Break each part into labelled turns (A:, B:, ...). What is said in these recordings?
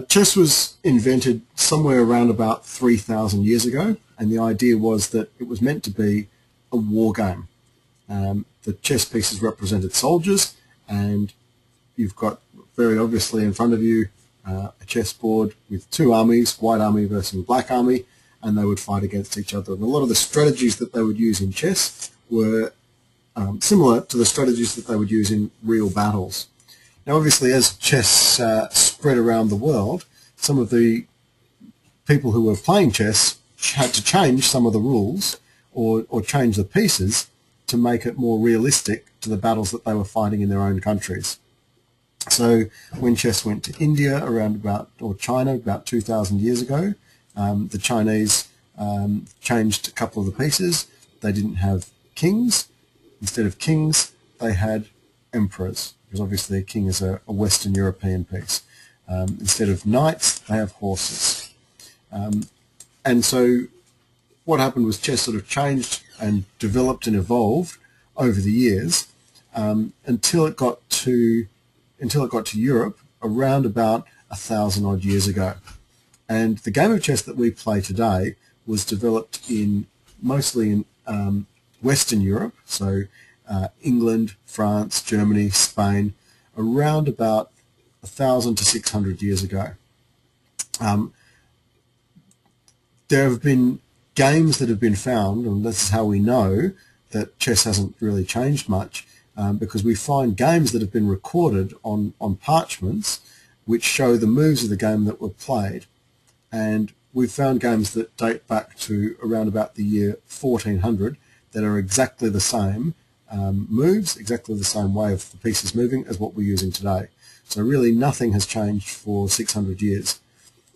A: Chess was invented somewhere around about 3,000 years ago, and the idea was that it was meant to be a war game. The chess pieces represented soldiers, and you've got very obviously in front of you a chessboard with two armies, white army versus black army, and they would fight against each other. And a lot of the strategies that they would use in chess were similar to the strategies that they would use in real battles. Now, obviously, as chess spread around the world, some of the people who were playing chess had to change some of the rules or change the pieces to make it more realistic to the battles that they were fighting in their own countries. So when chess went to India or China about 2,000 years ago, the Chinese changed a couple of the pieces. They didn't have kings. Instead of kings, they had emperors, because obviously a king is a Western European piece. Instead of knights, they have horses. And so what happened was chess sort of changed and developed and evolved over the years until it got to Europe around about 1,000 odd years ago. And the game of chess that we play today was developed mostly in Western Europe, so England, France, Germany, Spain, around about 1,000 to 600 years ago. There have been games that have been found, and this is how we know that chess hasn't really changed much, because we find games that have been recorded on parchments which show the moves of the game that were played. And we've found games that date back to around about the year 1400 that are exactly the same moves, exactly the same way of the pieces moving as what we're using today. So really nothing has changed for 600 years.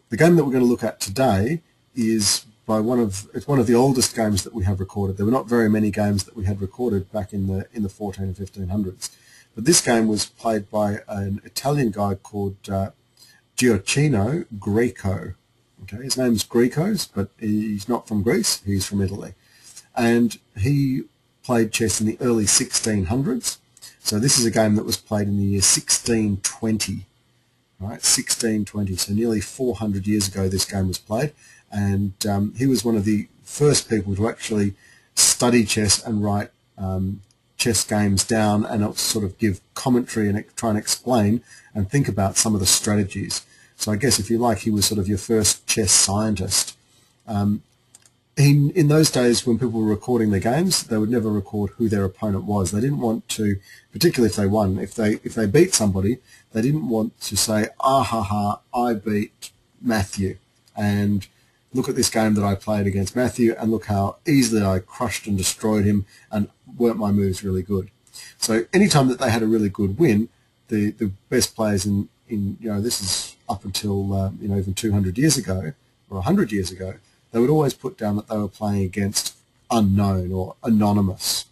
A: The game that we're going to look at today is it's one of the oldest games that we have recorded. There were not very many games that we had recorded back in the 14 and 1500s. But this game was played by an Italian guy called Gioacchino Greco. Okay, his name's Greco, but he's not from Greece, he's from Italy. And he played chess in the early 1600s. So this is a game that was played in the year 1620. Right, 1620, so nearly 400 years ago this game was played. And he was one of the first people to actually study chess and write chess games down and sort of give commentary and try and explain and think about some of the strategies. So I guess if you like, he was sort of your first chess scientist. In those days when people were recording their games, they would never record who their opponent was. They didn't want to, particularly if they won, if they beat somebody, they didn't want to say, ah ha ha, I beat Matthew, and look at this game that I played against Matthew, and look how easily I crushed and destroyed him, and weren't my moves really good. So anytime that they had a really good win, the best players this is up until even 200 years ago or 100 years ago, they would always put down that they were playing against unknown or anonymous.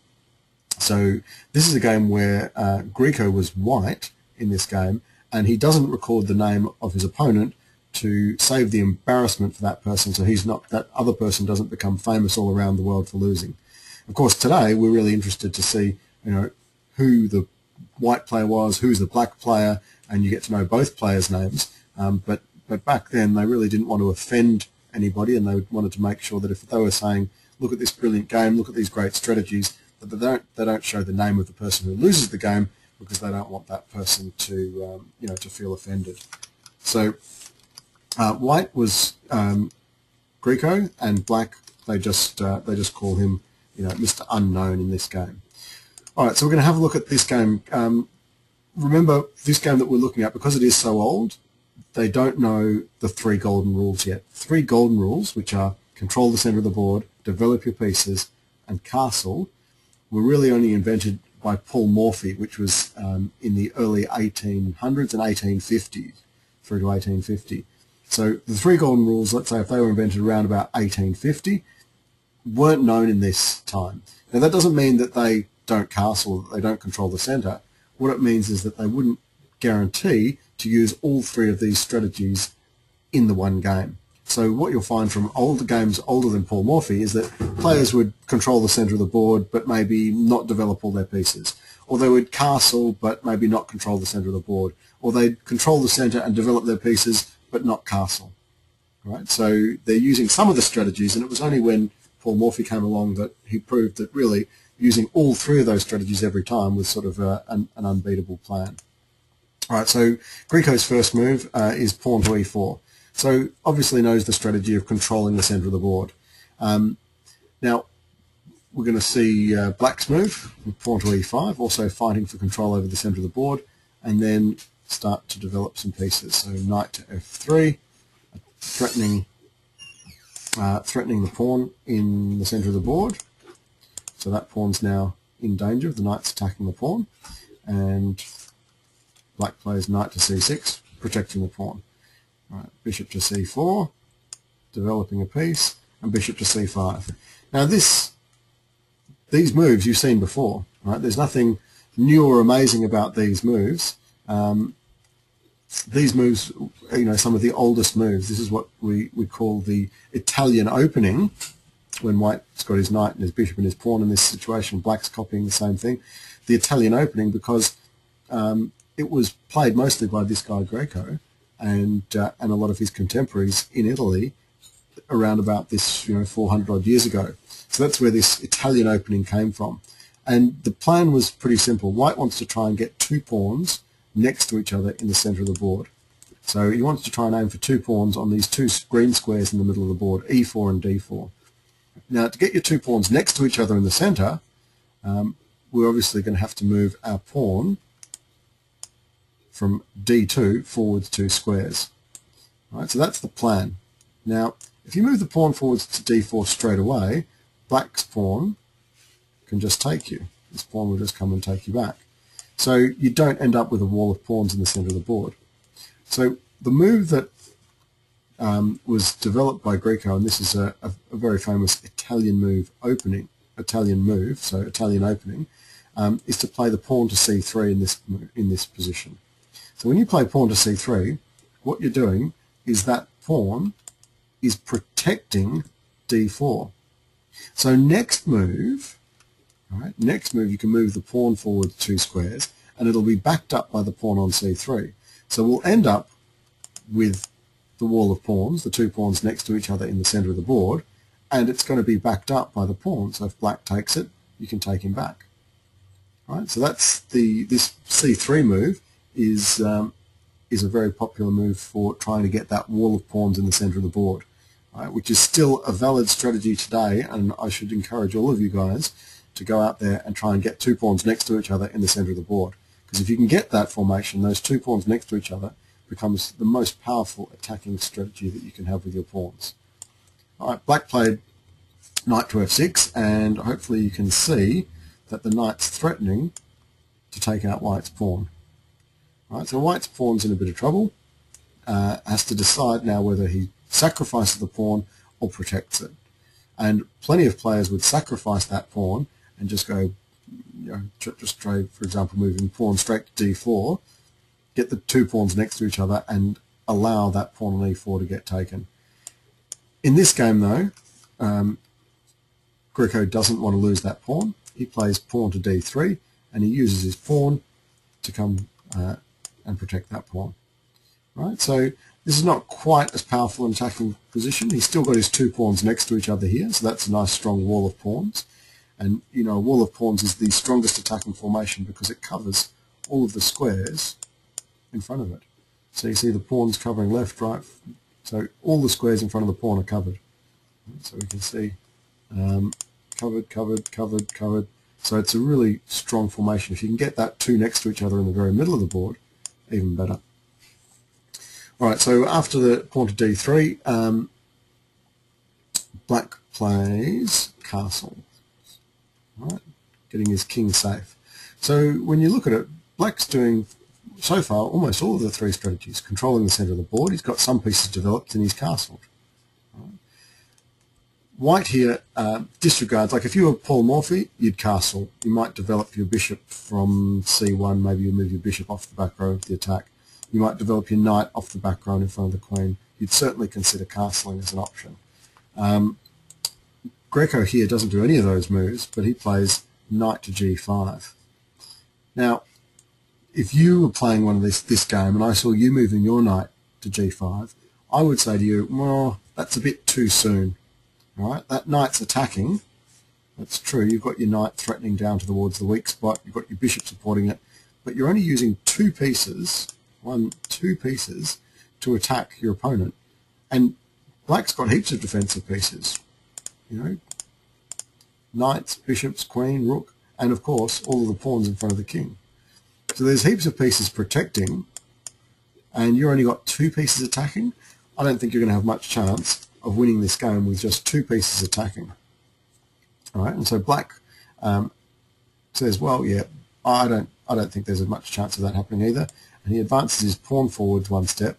A: So this is a game where Greco was white in this game, and he doesn't record the name of his opponent to save the embarrassment for that person, so that other person doesn't become famous all around the world for losing. Of course, today we're really interested to see who the white player was, who's the black player, and you get to know both players' names. But back then they really didn't want to offend anybody, and they wanted to make sure that if they were saying, look at this brilliant game, look at these great strategies, that they don't show the name of the person who loses the game, because they don't want that person to to feel offended. So white was Greco, and black they just call him Mr. Unknown in this game. All right, so we're going to have a look at this game. Remember, this game that we're looking at, because it is so old, they don't know the 3 golden rules yet. 3 golden rules, which are control the center of the board, develop your pieces, and castle, were really only invented by Paul Morphy, which was in the early 1800s and 1850s, through to 1850. So the 3 golden rules, let's say if they were invented around about 1850, weren't known in this time. Now that doesn't mean that they don't castle, that they don't control the center. What it means is that they wouldn't guarantee to use all 3 of these strategies in the one game. So what you'll find from older games older than Paul Morphy is that players would control the center of the board but maybe not develop all their pieces. Or they would castle but maybe not control the center of the board. Or they'd control the center and develop their pieces but not castle. Right? So they're using some of the strategies, and it was only when Paul Morphy came along that he proved that really using all three of those strategies every time was sort of an unbeatable plan. All right, so Greco's first move is pawn to e4. So obviously knows the strategy of controlling the center of the board. Now, we're going to see Black's move, pawn to e5, also fighting for control over the center of the board, and then start to develop some pieces. So knight to f3, threatening the pawn in the center of the board. So that pawn's now in danger. The knight's attacking the pawn, and Black plays knight to c6, protecting the pawn. Right, bishop to c4, developing a piece, and bishop to c5. Now these moves you've seen before, right? There's nothing new or amazing about these moves. These moves, some of the oldest moves. This is what we call the Italian opening, when White's got his knight and his bishop and his pawn in this situation. Black's copying the same thing. The Italian opening, because it was played mostly by this guy Greco and a lot of his contemporaries in Italy around about this 400 odd years ago. So that's where this Italian opening came from. And the plan was pretty simple. White wants to try and get two pawns next to each other in the center of the board. So he wants to try and aim for two pawns on these two green squares in the middle of the board, e4 and d4. Now, to get your two pawns next to each other in the center, we're obviously going to have to move our pawn from d2 forwards two squares. Right, so that's the plan. Now, if you move the pawn forwards to d4 straight away, Black's pawn can just take you. This pawn will just come and take you back. So you don't end up with a wall of pawns in the center of the board. So the move that was developed by Greco, and this is a very famous Italian opening, is to play the pawn to c3 in this position. So when you play pawn to c3, what you're doing is that pawn is protecting d4. So next move, you can move the pawn forward two squares, and it'll be backed up by the pawn on c3. So we'll end up with the wall of pawns, the two pawns next to each other in the center of the board, and it's going to be backed up by the pawn. So if Black takes it, you can take him back. Right? So that's this c3 move is a very popular move for trying to get that wall of pawns in the center of the board, right? Which is still a valid strategy today, and I should encourage all of you guys to go out there and try and get two pawns next to each other in the center of the board. Because if you can get that formation, those two pawns next to each other, becomes the most powerful attacking strategy that you can have with your pawns. All right, Black played knight to f6, and hopefully you can see that the knight's threatening to take out White's pawn. All right, so White's pawn's in a bit of trouble, has to decide now whether he sacrifices the pawn or protects it. And plenty of players would sacrifice that pawn and just go, just trade, for example, moving pawn straight to d4, get the two pawns next to each other and allow that pawn on e4 to get taken. In this game, though, Greco doesn't want to lose that pawn. He plays pawn to d3, and he uses his pawn to come and protect that pawn. Right, so this is not quite as powerful an attacking position. He's still got his two pawns next to each other here, so that's a nice strong wall of pawns. And a wall of pawns is the strongest attacking formation because it covers all of the squares in front of it. So you see the pawns covering left, right, so all the squares in front of the pawn are covered. So we can see covered, covered, covered, covered. So it's a really strong formation. If you can get that two next to each other in the very middle of the board, even better. All right, so after the pawn to d3, Black plays castle, right, getting his king safe. So when you look at it, Black's doing, so far, almost all of the three strategies. Controlling the center of the board, he's got some pieces developed and he's castled. Right. White here disregards, like if you were Paul Morphy, you'd castle. You might develop your bishop from c1, maybe you move your bishop off the back row of the attack. You might develop your knight off the back row in front of the queen. You'd certainly consider castling as an option. Greco here doesn't do any of those moves, but he plays knight to g5. Now, if you were playing one of this game and I saw you moving your knight to g5, I would say to you, well, that's a bit too soon. All right, that knight's attacking. That's true. You've got your knight threatening down towards the weak spot. You've got your bishop supporting it, but you're only using two pieces to attack your opponent. And black's got heaps of defensive pieces. You know, knights, bishops, queen, rook, and of course all of the pawns in front of the king. So there's heaps of pieces protecting, and you only got two pieces attacking. I don't think you're going to have much chance of winning this game with just two pieces attacking. All right, and so black says, well, yeah, I don't think there's much chance of that happening either, and he advances his pawn forwards one step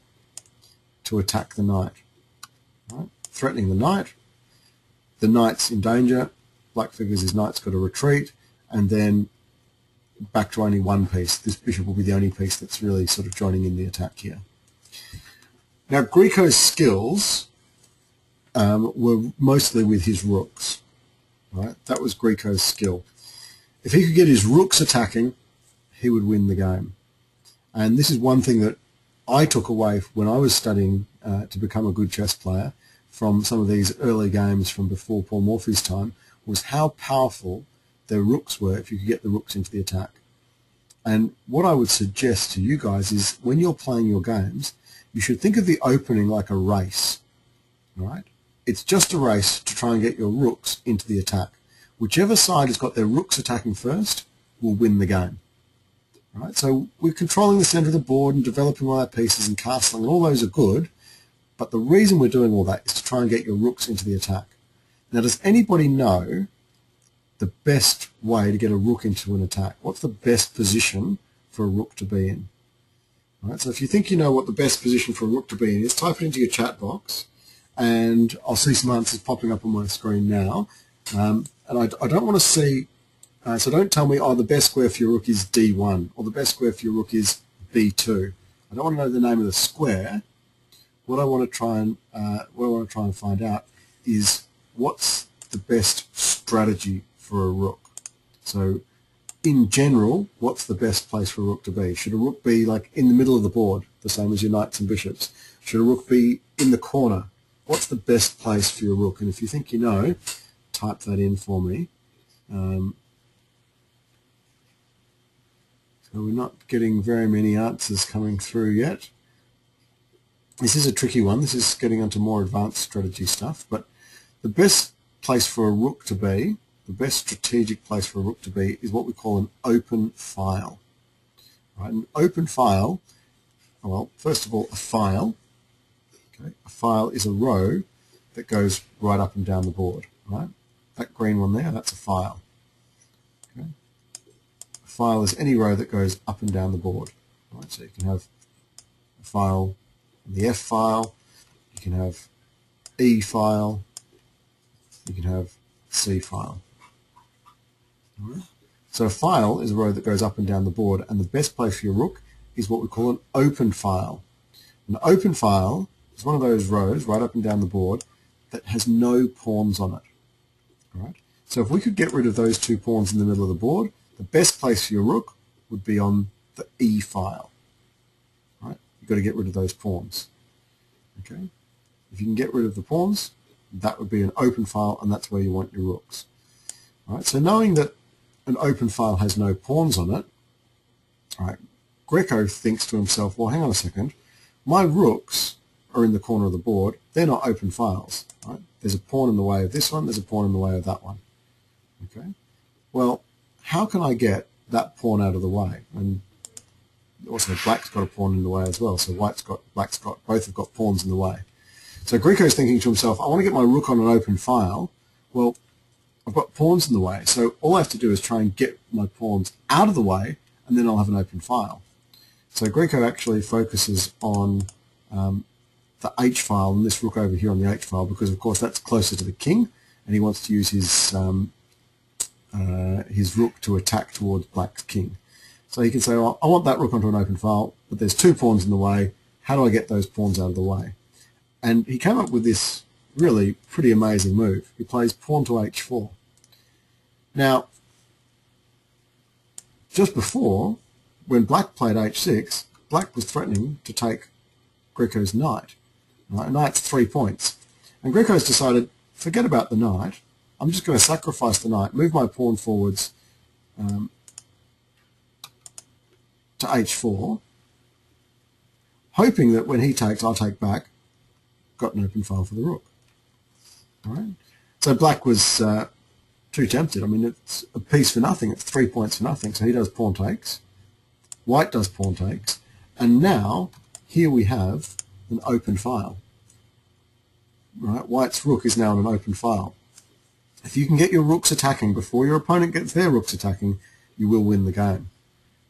A: to attack the knight. All right, threatening the knight. The knight's in danger. Black figures his knight's got to retreat, and then back to only one piece. This bishop will be the only piece that's really sort of joining in the attack here. Now, Greco's skills were mostly with his rooks. Right? That was Greco's skill. If he could get his rooks attacking, he would win the game. And this is one thing that I took away when I was studying to become a good chess player from some of these early games from before Paul Morphy's time, was how powerful their rooks were if you could get the rooks into the attack. And what I would suggest to you guys is when you're playing your games, you should think of the opening like a race. Right? It's just a race to try and get your rooks into the attack. Whichever side has got their rooks attacking first will win the game. Right? So we're controlling the center of the board and developing all our pieces and castling, and all those are good, but the reason we're doing all that is to try and get your rooks into the attack. Now, does anybody know the best way to get a rook into an attack? What's the best position for a rook to be in? Right, so if you think you know what the best position for a rook to be in is, type it into your chat box, and I'll see some answers popping up on my screen now. And I don't want to see, so don't tell me, oh, the best square for your rook is D1, or the best square for your rook is B2. I don't want to know the name of the square. What I want to try and find out is what's the best strategy for a rook. So in general, what's the best place for a rook to be? Should a rook be like in the middle of the board, the same as your knights and bishops? Should a rook be in the corner? What's the best place for your rook? And if you think you know, type that in for me. So we're not getting very many answers coming through yet. This is a tricky one. This is getting onto more advanced strategy stuff. But the best place for a rook to be, the best strategic place for a rook to be, is what we call an open file. Right? An open file, well, first of all, a file. Okay? A file is a row that goes right up and down the board. Right? That green one there, that's a file. Okay? A file is any row that goes up and down the board. Right? So you can have a file, the F file, you can have E file, you can have C file. All right? So a file is a row that goes up and down the board, and the best place for your rook is what we call an open file. An open file is one of those rows right up and down the board that has no pawns on it. All right? So if we could get rid of those two pawns in the middle of the board, the best place for your rook would be on the E file. Right? You've got to get rid of those pawns. Okay? If you can get rid of the pawns, that would be an open file, and that's where you want your rooks. All right? So knowing that an open file has no pawns on it, all right, Greco thinks to himself, well, hang on a second, my rooks are in the corner of the board, they're not open files. Right? There's a pawn in the way of this one, there's a pawn in the way of that one. Okay? Well, how can I get that pawn out of the way? And also black's got a pawn in the way as well, so black's got, both have got pawns in the way. So Greco's thinking to himself, I want to get my rook on an open file. Well, I've got pawns in the way, so all I have to do is try and get my pawns out of the way, and then I'll have an open file. So Greco actually focuses on the H file and this rook over here on the H file, because of course that's closer to the king, and he wants to use his rook to attack towards black's king. So he can say, well, I want that rook onto an open file, but there's two pawns in the way. How do I get those pawns out of the way? And he came up with this really pretty amazing move. He plays pawn to h4. Now, just before, when black played h6, black was threatening to take Greco's knight. Right? A knight's 3 points. And Greco's decided, forget about the knight. I'm just going to sacrifice the knight, move my pawn forwards to h4, hoping that when he takes, I'll take back. Got an open file for the rook. All right? So black was too tempted. I mean, it's a piece for nothing. It's 3 points for nothing. So he does pawn takes. White does pawn takes. And now, here we have an open file. Right? White's rook is now in an open file. If you can get your rooks attacking before your opponent gets their rooks attacking, you will win the game.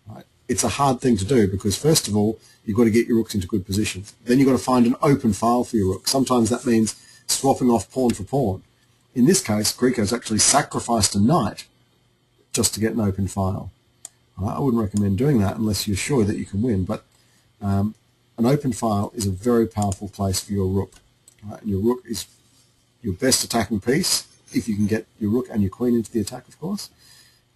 A: Right? It's a hard thing to do because, first of all, you've got to get your rooks into good positions. Then you've got to find an open file for your rook. Sometimes that means swapping off pawn for pawn. In this case, Greco's actually sacrificed a knight just to get an open file. Right? I wouldn't recommend doing that unless you're sure that you can win, but an open file is a very powerful place for your rook. Right? And your rook is your best attacking piece, if you can get your rook and your queen into the attack, of course.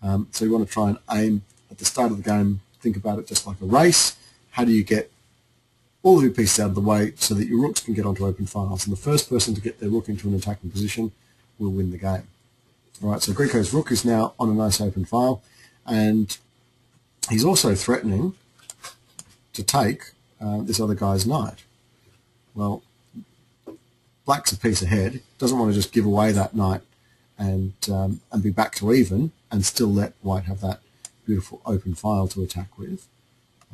A: So you want to try and aim at the start of the game, think about it just like a race. How do you get all of your pieces out of the way so that your rooks can get onto open files? And the first person to get their rook into an attacking position will win the game. All right, so Greco's rook is now on a nice open file, and he's also threatening to take this other guy's knight. Well, black's a piece ahead, doesn't want to just give away that knight and be back to even and still let white have that beautiful open file to attack with.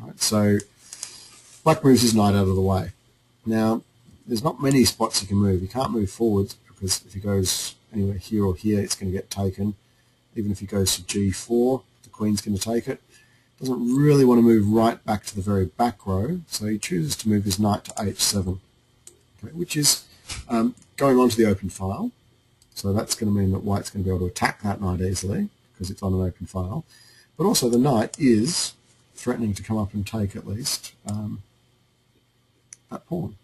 A: All right, so black moves his knight out of the way. Now, there's not many spots he can move. He can't move forwards because if he goes anywhere here or here, it's going to get taken. Even if he goes to g4, the queen's going to take it. Doesn't really want to move right back to the very back row, so he chooses to move his knight to h7, okay, which is going onto the open file. So that's going to mean that white's going to be able to attack that knight easily because it's on an open file. But also the knight is threatening to come up and take at least that pawn.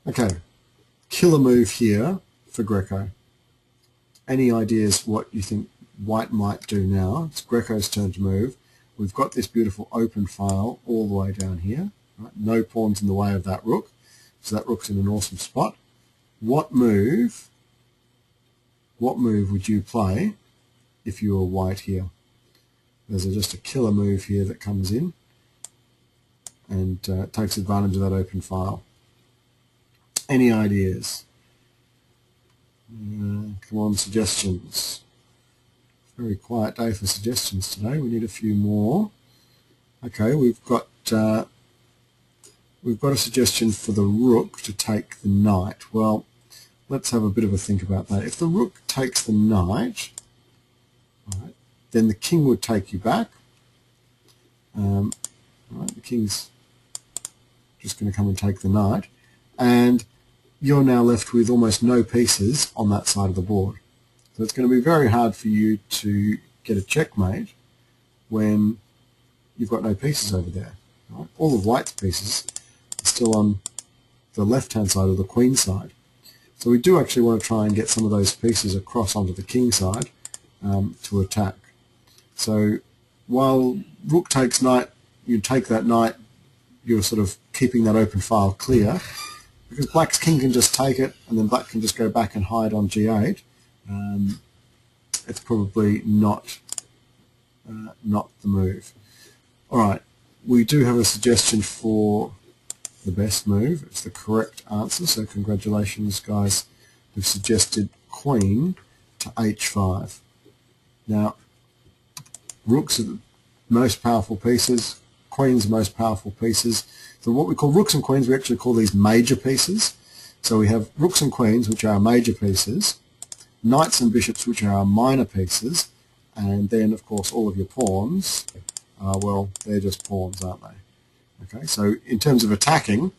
A: Okay, killer move here for Greco. Any ideas what you think white might do now? It's Greco's turn to move. We've got this beautiful open file all the way down here. Right? No pawns in the way of that rook. So that rook's in an awesome spot. What move would you play if you were white here? There's just a killer move here that comes in and takes advantage of that open file. Any ideas? Come on, suggestions. Very quiet day for suggestions today. We need a few more. Okay, we've got a suggestion for the rook to take the knight. Well, let's have a bit of a think about that. If the rook takes the knight, right, then the king would take you back. Right, the king's just going to come and take the knight, and you're now left with almost no pieces on that side of the board. So it's going to be very hard for you to get a checkmate when you've got no pieces over there. Right? All of white's pieces are still on the left-hand side or the queen side. So we do actually want to try and get some of those pieces across onto the king side to attack. So while rook takes knight, you take that knight, you're sort of keeping that open file clear, because black's king can just take it and then black can just go back and hide on g8. It's probably not the move. Alright, we do have a suggestion for the best move. It's the correct answer, so congratulations guys who've suggested queen to h5. Now, rooks are the most powerful pieces, queens are the most powerful pieces. So what we call rooks and queens, we actually call these major pieces. So we have rooks and queens, which are our major pieces, knights and bishops, which are our minor pieces, and then, of course, all of your pawns, well, they're just pawns, aren't they? Okay, so in terms of attacking,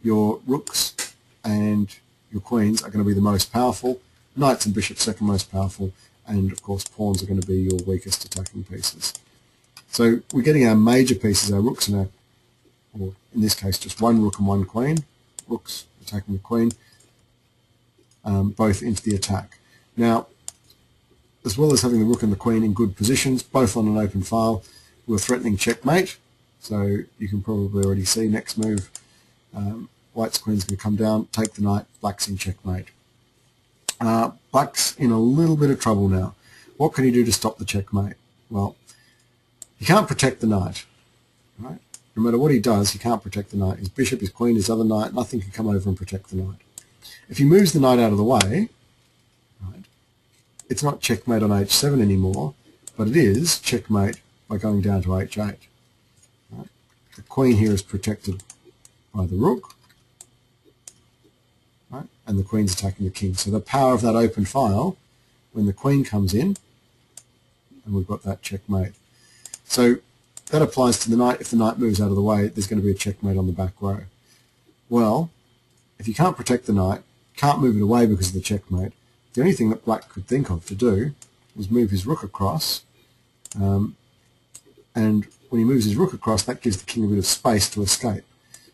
A: your rooks and your queens are going to be the most powerful, knights and bishops second most powerful, and, of course, pawns are going to be your weakest attacking pieces. So we're getting our major pieces, our rooks and our, or in this case, just one rook and one queen, rooks attacking the queen, both into the attack. Now, as well as having the rook and the queen in good positions, both on an open file, we're threatening checkmate. So you can probably already see next move, white white's queen's going to come down, take the knight, black's in checkmate. Black's in a little bit of trouble now. What can he do to stop the checkmate? Well, he can't protect the knight. Right? No matter what he does, he can't protect the knight. His bishop, his queen, his other knight, nothing can come over and protect the knight. If he moves the knight out of the way, right, it's not checkmate on h7 anymore, but it is checkmate by going down to h8. Right? The queen here is protected by the rook, right? And the queen's attacking the king. So the power of that open file, when the queen comes in, and we've got that checkmate. So that applies to the knight. If the knight moves out of the way, there's going to be a checkmate on the back row. Well, if you can't protect the knight, can't move it away because of the checkmate, the only thing that black could think of to do was move his rook across, and when he moves his rook across, that gives the king a bit of space to escape.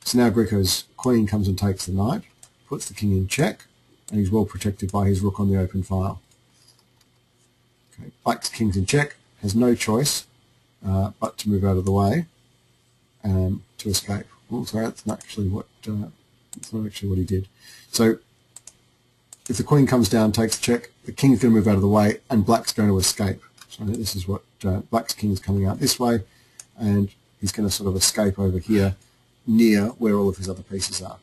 A: So now Greco's queen comes and takes the knight, puts the king in check, and he's well protected by his rook on the open file. Okay. Black's king's in check, has no choice but to move out of the way to escape. Oh, sorry, that's not actually what he did. So if the queen comes down, takes the check, the king's going to move out of the way, and black's going to escape. So this is what black's king is coming out this way, and he's going to sort of escape over here near where all of his other pieces are.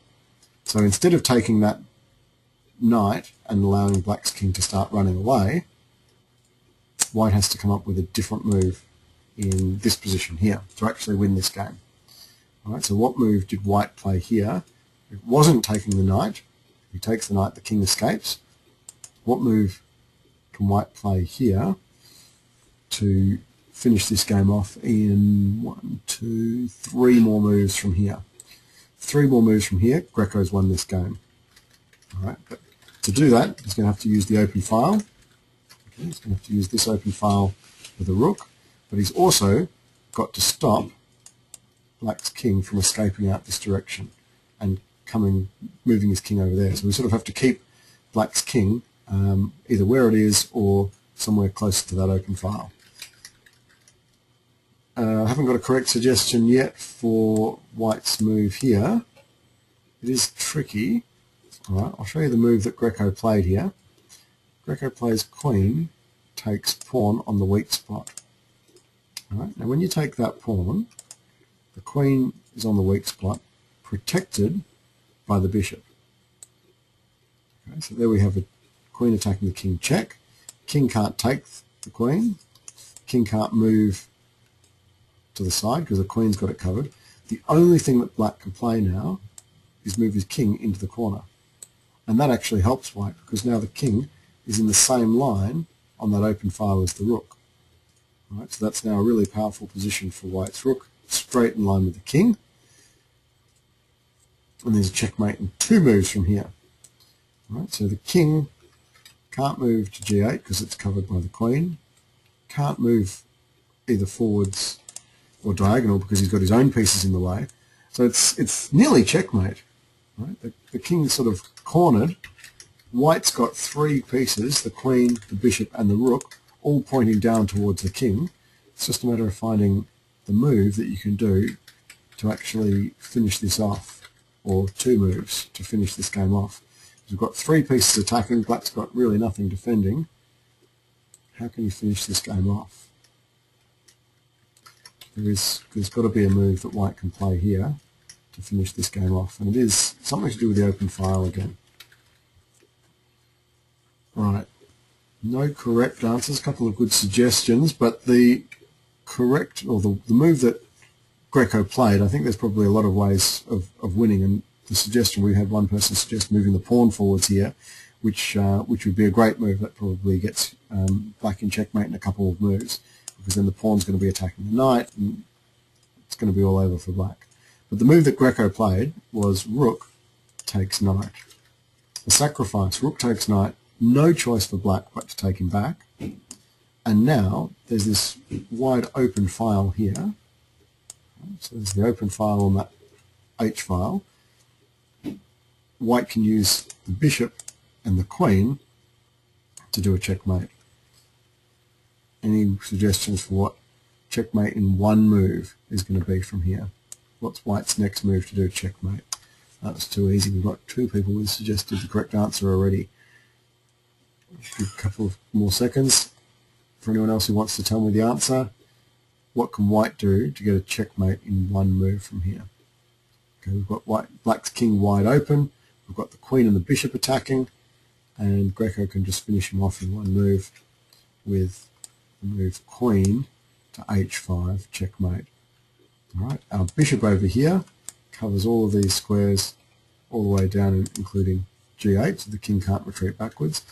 A: So instead of taking that knight and allowing black's king to start running away, white has to come up with a different move in this position here to actually win this game. All right, so what move did white play here? It wasn't taking the knight. If he takes the knight, the king escapes. What move can white play here to finish this game off in 1, 2, 3 more moves from here? 3 more moves from here, Greco's won this game. All right, but to do that, he's going to have to use the open file. Okay, he's going to have to use this open file with a rook, but he's also got to stop black's king from escaping out this direction and moving his king over there. So we sort of have to keep black's king either where it is or somewhere closer to that open file. I haven't got a correct suggestion yet for white's move here. It is tricky. All right, I'll show you the move that Greco played here. Greco plays queen, takes pawn on the weak spot. All right, now when you take that pawn, the queen is on the weak spot, protected by the bishop. Okay, so there we have a queen attacking the king check. King can't take the queen. King can't move to the side because the queen's got it covered. The only thing that black can play now is move his king into the corner. And that actually helps white because now the king is in the same line on that open file as the rook. All right, so that's now a really powerful position for white's rook, straight in line with the king. And there's a checkmate in 2 moves from here. All right, so the king can't move to g8 because it's covered by the queen. Can't move either forwards or diagonal because he's got his own pieces in the way. So it's nearly checkmate. Right? The king's sort of cornered. White's got 3 pieces, the queen, the bishop and the rook, all pointing down towards the king. It's just a matter of finding the move that you can do to actually finish this off, or 2 moves to finish this game off. We've got 3 pieces attacking, black's got really nothing defending. How can you finish this game off? There's got to be a move that white can play here to finish this game off, and it is something to do with the open file again. Right, no correct answers, a couple of good suggestions, but the correct, or the move that Greco played, I think there's probably a lot of ways of winning, and the suggestion, we had one person suggest moving the pawn forwards here, which would be a great move. That probably gets black in checkmate in a couple of moves, because then the pawn's going to be attacking the knight, and it's going to be all over for black. But the move that Greco played was rook takes knight. The sacrifice, rook takes knight, no choice for black but to take him back. And now there's this wide open file here. So there's the open file on that H file. White can use the bishop and the queen to do a checkmate. Any suggestions for what checkmate in 1 move is going to be from here? What's white's next move to do a checkmate? That was too easy. We've got 2 people who suggested the correct answer already. Give a couple of more seconds for anyone else who wants to tell me the answer. What can white do to get a checkmate in 1 move from here? Okay, we've got black's king wide open. We've got the queen and the bishop attacking, and Greco can just finish him off in 1 move with the move queen to h5, checkmate. All right, our bishop over here covers all of these squares all the way down, including g8, so the king can't retreat backwards.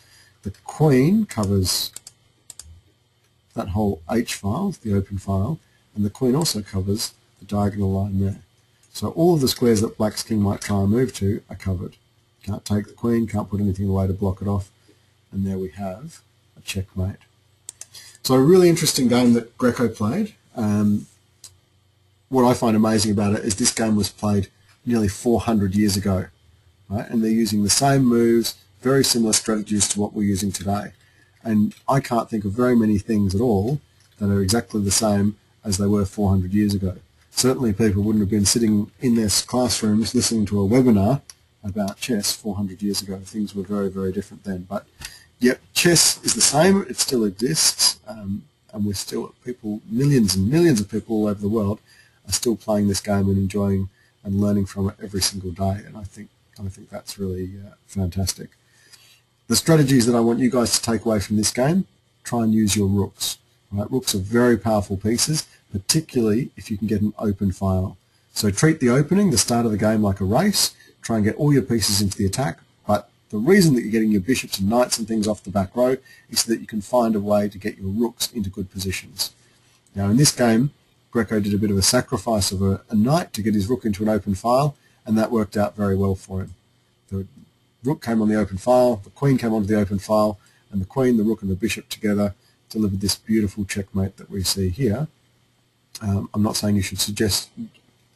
A: The queen covers that whole h file, the open file, and the queen also covers the diagonal line there. So all of the squares that black's king might try and move to are covered. Can't take the queen, can't put anything in the way to block it off, and there we have a checkmate. So a really interesting game that Greco played. What I find amazing about it is this game was played nearly 400 years ago, right? And they're using the same moves, very similar strategies to what we're using today. And I can't think of very many things at all that are exactly the same as they were 400 years ago. Certainly people wouldn't have been sitting in their classrooms listening to a webinar about chess 400 years ago. Things were very, very different then. But yep, chess is the same. It still exists. And we're still, millions and millions of people all over the world are still playing this game and enjoying and learning from it every single day. And I think that's really fantastic. The strategies that I want you guys to take away from this game: try and use your rooks. Right? Rooks are very powerful pieces, particularly if you can get an open file. So treat the opening, the start of the game, like a race. Try and get all your pieces into the attack. But the reason that you're getting your bishops and knights and things off the back row is so that you can find a way to get your rooks into good positions. Now in this game, Greco did a bit of a sacrifice of a knight to get his rook into an open file, and that worked out very well for him. The rook came on the open file, the queen came onto the open file, and the queen, the rook and the bishop together delivered this beautiful checkmate that we see here. I'm not saying you should suggest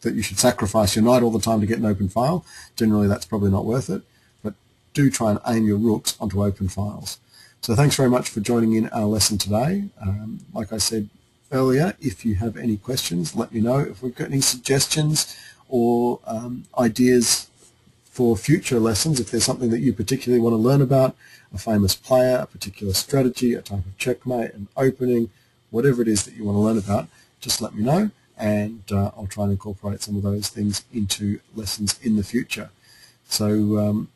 A: that you should sacrifice your knight all the time to get an open file. Generally that's probably not worth it, but do try and aim your rooks onto open files. So thanks very much for joining in our lesson today. Like I said earlier, if you have any questions, let me know. If we've got any suggestions or ideas for future lessons, if there's something that you particularly want to learn about, a famous player, a particular strategy, a type of checkmate, an opening, whatever it is that you want to learn about, just let me know, and I'll try and incorporate some of those things into lessons in the future. So